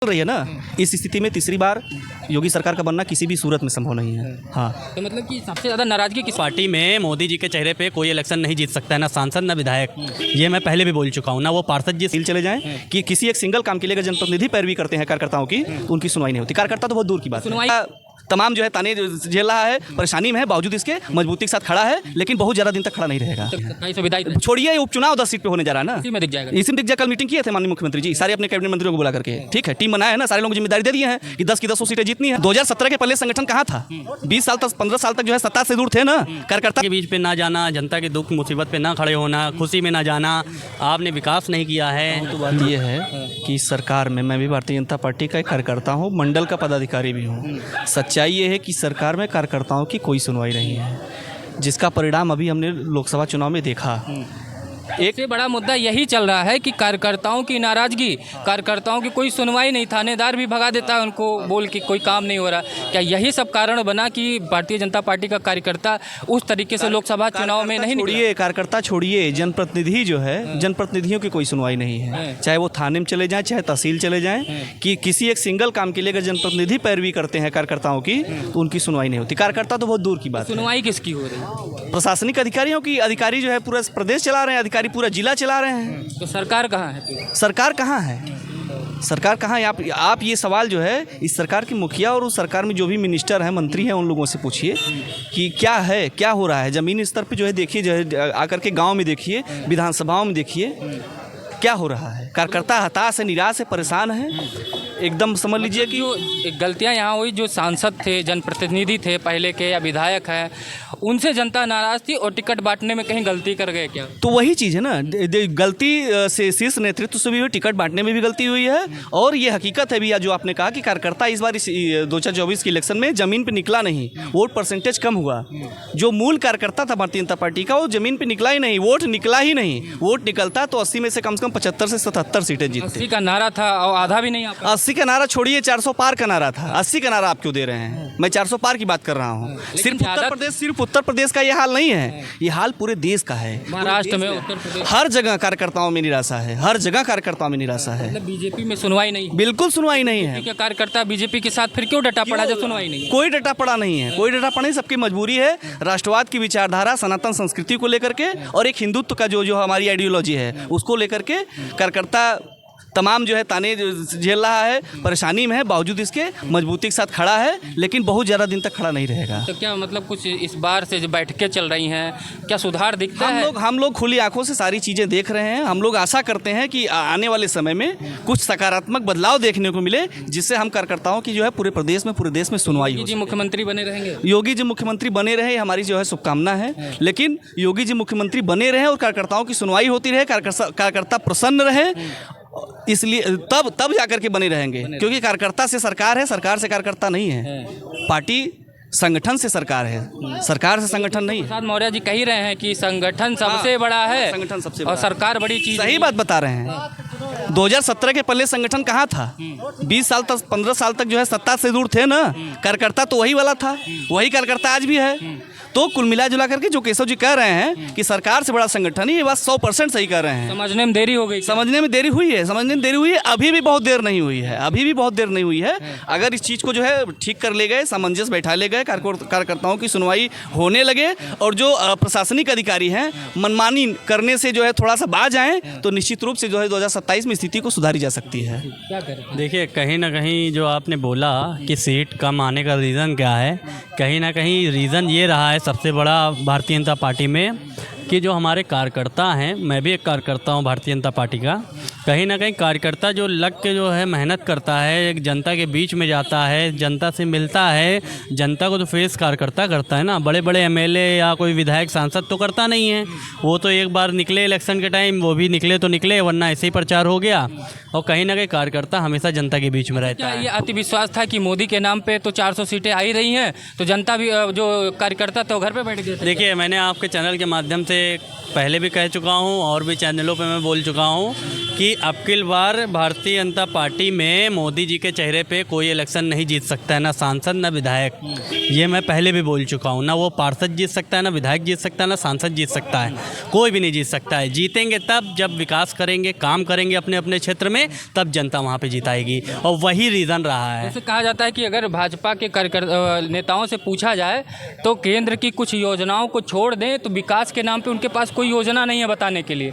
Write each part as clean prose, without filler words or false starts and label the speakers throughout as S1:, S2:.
S1: चल रही है ना, इस स्थिति में तीसरी बार योगी सरकार का बनना किसी भी सूरत में संभव नहीं है। हाँ,
S2: तो मतलब कि सबसे ज़्यादा नाराजगी किस
S3: पार्टी में मोदी जी के चेहरे पे कोई इलेक्शन नहीं जीत सकता है, ना सांसद ना विधायक। ये मैं पहले भी बोल चुका हूँ, ना वो पार्षद जी
S1: सील चले जाएं कि किसी एक सिंगल काम के लिए अगर जनप्रतिनिधि पैरवी करते हैं कार्यकर्ताओं की तो उनकी सुनवाई नहीं होती। कार्यकर्ता तो बहुत दूर की बात
S2: सुनवाई
S1: है, तमाम जो है ताने झेल रहा है, परेशानी में है, बावजूद इसके मजबूती के साथ खड़ा है, लेकिन बहुत ज़्यादा दिन तक खड़ा नहीं रहेगा।
S2: कई सौ विधायक
S1: छोड़िए, उपचुनाव 10 सीट पे होने जा रहा है ना,
S2: इसी में दिख जाएगा।
S1: इसी में दिख जाए। कल मीटिंग किए थे माननीय मुख्यमंत्री जी, सारे अपने कैबिनेट मंत्रियों को बुला करके, ठीक है, टीम बनाया है ना, सारे लोग जिम्मेदारी दे दिए हैं कि 10 की 10 सीटें जीतनी है। 2017 के पहले संगठन कहाँ था? 20 साल तक 15 साल तक जो है सत्ता से दूर थे ना कार्यकर्ता
S3: के बीच पे ना जाना, जनता के दुख मुसीबत पे ना खड़े होना, खुशी में ना जाना, आपने विकास नहीं किया है।
S1: तो बात यह है कि सरकार में मैं भी भारतीय जनता पार्टी का एक कार्यकर्ता हूँ, मंडल का पदाधिकारी भी हूँ। सच्चाई ये है कि सरकार में कार्यकर्ताओं की कोई सुनवाई नहीं है, जिसका परिणाम अभी हमने लोकसभा चुनाव में देखा।
S2: एक से बड़ा मुद्दा यही चल रहा है कि कार्यकर्ताओं की नाराजगी, कार्यकर्ताओं की कोई सुनवाई नहीं, थानेदार भी भगा देता है उनको बोल के कोई काम नहीं हो रहा। क्या यही सब कारण बना कि भारतीय जनता पार्टी का कार्यकर्ता उस तरीके से लोकसभा चुनाव में नहीं निकला?
S1: छोड़िए कार्यकर्ता, छोड़िए जनप्रतिनिधि जो है, जनप्रतिनिधियों की कोई सुनवाई नहीं है, चाहे वो थाने में चले जाएं, चाहे तहसील चले जाएं, कि किसी एक सिंगल काम के लिए अगर जनप्रतिनिधि पैरवी करते हैं कार्यकर्ताओं की तो उनकी सुनवाई नहीं होती। कार्यकर्ता तो बहुत दूर की बात है।
S2: सुनवाई किसकी हो रही है?
S1: प्रशासनिक अधिकारियों की, अधिकारी जो है पूरा प्रदेश चला रहे हैं, अधिकारी पूरा जिला चला रहे हैं।
S2: तो सरकार कहाँ है?
S1: सरकार कहाँ है? सरकार कहाँ है? आप ये सवाल जो है इस सरकार के मुखिया और उस सरकार में जो भी मिनिस्टर हैं, मंत्री हैं, उन लोगों से पूछिए कि क्या है, क्या हो रहा है ज़मीनी स्तर पे जो है। देखिए जो है आकर के गांव में देखिए, विधानसभाओं में देखिए क्या हो रहा है। कार्यकर्ता हताश है, निराश है, परेशान है एकदम। समझ लीजिए कि
S2: जो गलतियां यहाँ हुई, जो सांसद थे, जनप्रतिनिधि थे पहले के या विधायक हैं, उनसे जनता नाराज थी और टिकट बांटने में कहीं गलती कर गए क्या?
S1: तो वही चीज़ है ना, गलती से शीर्ष नेतृत्व से भी हुई, टिकट बांटने में भी गलती हुई है। और ये हकीकत है भी जो आपने कहा कि कार्यकर्ता इस बार 2024 के इलेक्शन में ज़मीन पे निकला नहीं, वोट परसेंटेज कम हुआ। जो मूल कार्यकर्ता था भारतीय जनता पार्टी का, वो ज़मीन पे निकला ही नहीं, वोट निकला ही नहीं। वोट निकलता तो 80 में से कम 75 से 77 सीटें जीतती।
S2: 80 का नारा था और आधा भी नहीं आ पाया।
S1: 80 का नारा छोड़िए, 400 पार का नारा था। 80 का नारा आप क्यों दे रहे हैं? मैं 400 पार की बात कर रहा हूँ। सिर्फ उत्तर प्रदेश का ये हाल नहीं है, ये हाल पूरे देश का है।
S2: महाराष्ट्र में, उत्तर प्रदेश,
S1: हर जगह कार्यकर्ताओं में निराशा है, हर जगह कार्यकर्ताओं में निराशा है।
S2: मतलब बीजेपी में सुनवाई नहीं,
S1: बिल्कुल सुनवाई नहीं है।
S2: क्या कार्यकर्ता बीजेपी के साथ फिर क्यों डटा पड़ा जब सुनवाई नहीं?
S1: कोई डटा पड़ा नहीं है, कोई डटा पड़ा नहीं। सबकी मजबूरी है, राष्ट्रवाद की विचारधारा, सनातन संस्कृति को लेकर के और एक हिंदुत्व का जो हमारी आइडियोलॉजी है उसको लेकर के कार्यकर्ता तमाम जो है ताने झेल रहा है, परेशानी में है, बावजूद इसके मजबूती के साथ खड़ा है, लेकिन बहुत ज़्यादा दिन तक खड़ा नहीं रहेगा।
S2: तो क्या मतलब कुछ इस बार से जो बैठकें चल रही हैं, क्या सुधार दिखता है?
S1: हम लोग खुली आंखों से सारी चीज़ें देख रहे हैं। हम लोग आशा करते हैं कि आने वाले समय में कुछ सकारात्मक बदलाव देखने को मिले, जिससे हम कार्यकर्ताओं की जो है पूरे प्रदेश में सुनवाई हो।
S2: जी मुख्यमंत्री बने रहेंगे?
S1: योगी जी मुख्यमंत्री बने रहे, हमारी जो है शुभकामना है। लेकिन योगी जी मुख्यमंत्री बने रहे और कार्यकर्ताओं की सुनवाई होती रहे, कार्यकर्ता प्रसन्न रहे, इसलिए तब जाकर के बने रहेंगे। क्योंकि कार्यकर्ता से सरकार है, सरकार से कार्यकर्ता नहीं है। पार्टी संगठन से सरकार है, सरकार से संगठन नहीं है।
S2: प्रसाद मौर्य जी कह रहे हैं कि संगठन सबसे बड़ा है,
S1: संगठन सबसे
S2: और सरकार बड़ी चीज।
S1: सही बात बता रहे हैं। 2017 के पहले संगठन कहाँ था? 20 साल तक 15 साल तक जो है सत्ता से दूर थे ना कार्यकर्ता, तो वही वाला था, वही कार्यकर्ता आज भी है। तो कुल मिला जुला करके जो केशव जी कह रहे हैं कि सरकार से बड़ा संगठन ही, ये बात 100% सही कह रहे हैं।
S2: समझने में देरी हो गई,
S1: समझने में देरी हुई है, समझने में देरी हुई है। अभी भी बहुत देर नहीं हुई है, अभी भी बहुत देर नहीं हुई है। अगर इस चीज़ को जो है ठीक कर ले गए, सामंजस्य बैठा ले गए, कार्यकर्ताओं की सुनवाई होने लगे और जो प्रशासनिक अधिकारी हैं मनमानी करने से जो है थोड़ा सा बाज आएँ, तो निश्चित रूप से जो है 2027 में स्थिति को सुधारी जा सकती है।
S2: क्या करें?
S3: देखिए, कहीं ना कहीं जो आपने बोला कि सीट कम आने का रीज़न क्या है, कहीं ना कहीं रीज़न ये रहा है सबसे बड़ा भारतीय जनता पार्टी में कि जो हमारे कार्यकर्ता हैं, मैं भी एक कार्यकर्ता हूं भारतीय जनता पार्टी का, कहीं ना कहीं कार्यकर्ता जो लग के जो है मेहनत करता है, एक जनता के बीच में जाता है, जनता से मिलता है, जनता को तो फेस कार्यकर्ता करता है ना। बड़े बड़े एमएलए या कोई विधायक सांसद तो करता नहीं है। वो तो एक बार निकले इलेक्शन के टाइम, वो भी निकले तो निकले, वरना ऐसे ही प्रचार हो गया। और कहीं ना कहीं कार्यकर्ता हमेशा जनता के बीच में रहता है।
S2: ये अति विश्वास था कि मोदी के नाम पे तो 400 सीटें आ ही रही हैं, तो जनता भी, जो कार्यकर्ता तो घर पे बैठ गए।
S3: देखिए, मैंने आपके चैनल के माध्यम से पहले भी कह चुका हूं और भी चैनलों पे मैं बोल चुका हूं कि कि अब की बार भारतीय जनता पार्टी में मोदी जी के चेहरे पे कोई इलेक्शन नहीं जीत सकता है, ना सांसद ना विधायक। ये मैं पहले भी बोल चुका हूँ, ना वो पार्षद जीत सकता है, ना विधायक जीत सकता है, ना सांसद जीत सकता है, कोई भी नहीं जीत सकता है। जीतेंगे तब जब विकास करेंगे, काम करेंगे अपने अपने क्षेत्र में, तब जनता वहाँ पे जिताएगी, और वही रीज़न रहा है।
S2: जैसे कहा जाता है कि अगर भाजपा के नेताओं से पूछा जाए तो केंद्र की कुछ योजनाओं को छोड़ दें तो विकास के नाम पे उनके पास कोई योजना नहीं है बताने के लिए,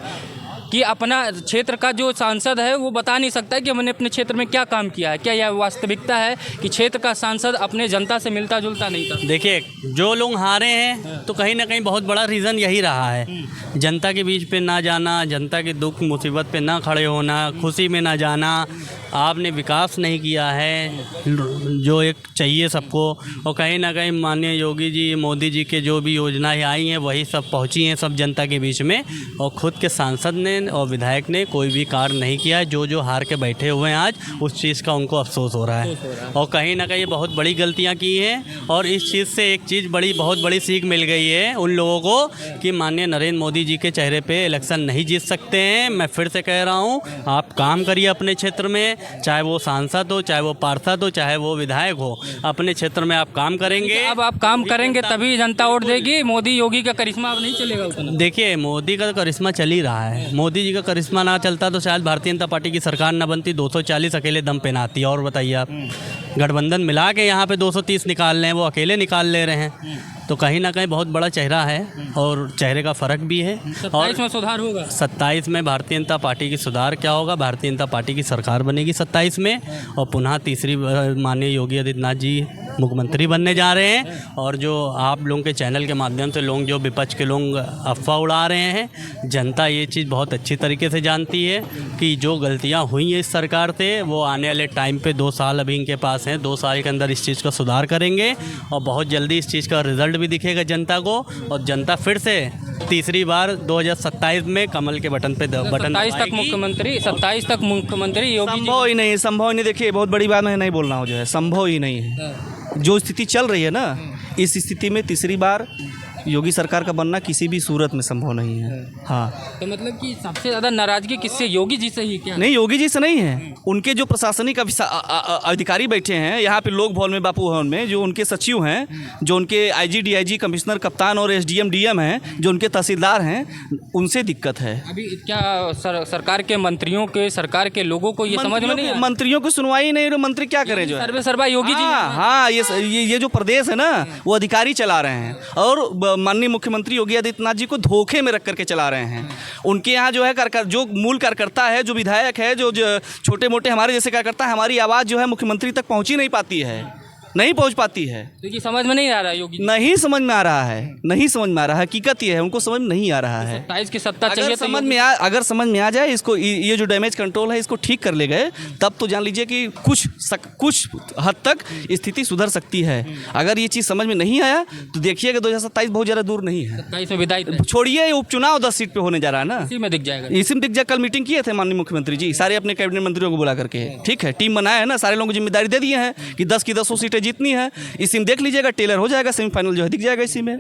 S2: कि अपना क्षेत्र का जो सांसद है वो बता नहीं सकता है कि हमने अपने क्षेत्र में क्या काम किया है। क्या यह वास्तविकता है कि क्षेत्र का सांसद अपने जनता से मिलता जुलता नहीं था?
S3: देखिए, जो लोग हारे हैं तो कहीं ना कहीं बहुत बड़ा रीज़न यही रहा है, जनता के बीच पे ना जाना, जनता के दुख मुसीबत पे ना खड़े होना, खुशी में ना जाना। आपने विकास नहीं किया है जो एक चाहिए सबको, और कहीं ना कहीं माननीय योगी जी, मोदी जी के जो भी योजनाएं आई हैं वही सब पहुंची हैं सब जनता के बीच में, और खुद के सांसद ने और विधायक ने कोई भी कार्य नहीं किया है। जो हार के बैठे हुए हैं आज, उस चीज़ का उनको अफसोस हो रहा है, और कहीं ना कहीं बहुत बड़ी गलतियां की हैं। और इस चीज़ से एक चीज़ बहुत बड़ी सीख मिल गई है उन लोगों को कि माननीय नरेंद्र मोदी जी के चेहरे पे इलेक्शन नहीं जीत सकते हैं। मैं फिर से कह रहा हूँ, आप काम करिए अपने क्षेत्र में, चाहे वो सांसद हो, चाहे वो पार्षद हो, चाहे वो विधायक हो, अपने क्षेत्र में आप काम करेंगे।
S2: अब आप काम करेंगे तभी जनता वोट देगी। मोदी योगी का करिश्मा अब नहीं चलेगा उतना।
S3: देखिए, मोदी का करिश्मा चल ही रहा है। मोदी जी का करिश्मा ना चलता तो शायद भारतीय जनता पार्टी की सरकार ना बनती, 240 अकेले दम पे ना आती। और बताइए आप, गठबंधन मिला के यहाँ पे 230 निकाल रहे हैं, वो अकेले निकाल ले रहे हैं, तो कहीं ना कहीं बहुत बड़ा चेहरा है और चेहरे का फ़र्क भी है।
S2: 27 में सुधार होगा।
S3: 27 में भारतीय जनता पार्टी की सुधार क्या होगा, भारतीय जनता पार्टी की सरकार बनेगी 27 में, और पुनः तीसरी माननीय योगी आदित्यनाथ जी मुख्यमंत्री बनने जा रहे हैं। और जो आप लोगों के चैनल के माध्यम से लोग, जो विपक्ष के लोग अफवाह उड़ा रहे हैं, जनता ये चीज़ बहुत अच्छी तरीके से जानती है कि जो गलतियाँ हुई हैं इस सरकार से, वो आने वाले टाइम पे 2 साल अभी इनके पास हैं, 2 साल के अंदर इस चीज़ का सुधार करेंगे, और बहुत जल्दी इस चीज़ का रिजल्ट भी दिखेगा जनता को, और जनता फिर से तीसरी बार 2027 में कमल के बटन पे बटन
S2: 27 तक मुख्यमंत्री, 27 तक मुख्यमंत्री योगी जी।
S1: संभव ही नहीं, संभव ही नहीं। देखिए, बहुत बड़ी बात मैं नहीं बोल रहा हूँ, जो है संभव ही नहीं है। जो स्थिति चल रही है ना, इस स्थिति में तीसरी बार योगी सरकार का बनना किसी भी सूरत में संभव नहीं है। हाँ,
S2: तो मतलब कि सबसे ज़्यादा नाराजगी किससे, योगी जी से ही क्या?
S1: नहीं, योगी जी से नहीं है, उनके जो प्रशासनिक अधिकारी बैठे हैं यहाँ पे लोक भवन में, बापू भवन में, जो उनके सचिव हैं, जो उनके आईजी, डीआईजी, कमिश्नर, कप्तान और एसडीएम, डीएम हैं, जो उनके तहसीलदार हैं, उनसे दिक्कत है।
S2: अभी क्या सरकार के मंत्रियों के, सरकार के लोगों को ये समझ में नहीं,
S1: मंत्रियों की सुनवाई नहीं, मंत्री क्या करें? जो
S2: सर्वे सर्वा योगी जी।
S1: हाँ, ये जो प्रदेश है ना, वो अधिकारी चला रहे हैं, और माननीय मुख्यमंत्री योगी आदित्यनाथ जी को धोखे में रख करके चला रहे हैं। उनके यहाँ जो है जो मूल कार्यकर्ता है, जो विधायक है, जो छोटे मोटे हमारे जैसे कार्यकर्ता, हमारी आवाज़ जो है मुख्यमंत्री तक पहुँच ही नहीं पाती है, नहीं पहुंच पाती है।
S2: तो ये समझ में नहीं आ रहा है योगी,
S1: नहीं समझ में आ रहा है, नहीं समझ में आ रहा है। हकीकत ये है, उनको समझ में नहीं आ रहा है।
S2: 27 की सत्ता चाहिए,
S1: अगर समझ में आ जाए इसको, ये जो डैमेज कंट्रोल है इसको ठीक कर ले गए, तब तो जान लीजिए कि कुछ हद तक स्थिति सुधर सकती है। अगर ये चीज़ समझ में नहीं आया तो देखिएगा 2027 बहुत ज़्यादा दूर नहीं है।
S2: 27 में विदाई
S1: छोड़िए, उपचुनाव 10 सीट पे होने जा रहा है ना,
S2: इसी में दिख जाएगा।
S1: इसी में दिख जाए। कल मीटिंग किए थे माननीय मुख्यमंत्री जी, सारे अपने कैबिनेट मंत्रियों को बुला करके, ठीक है, टीम बनाया है ना, सारे लोगों को जिम्मेदारी दे दी है कि 10 की 10 सीटें जीतनी है। इसी में देख लीजिएगा, टेलर हो जाएगा, सेमीफाइनल जो है दिख जाएगा इसी में।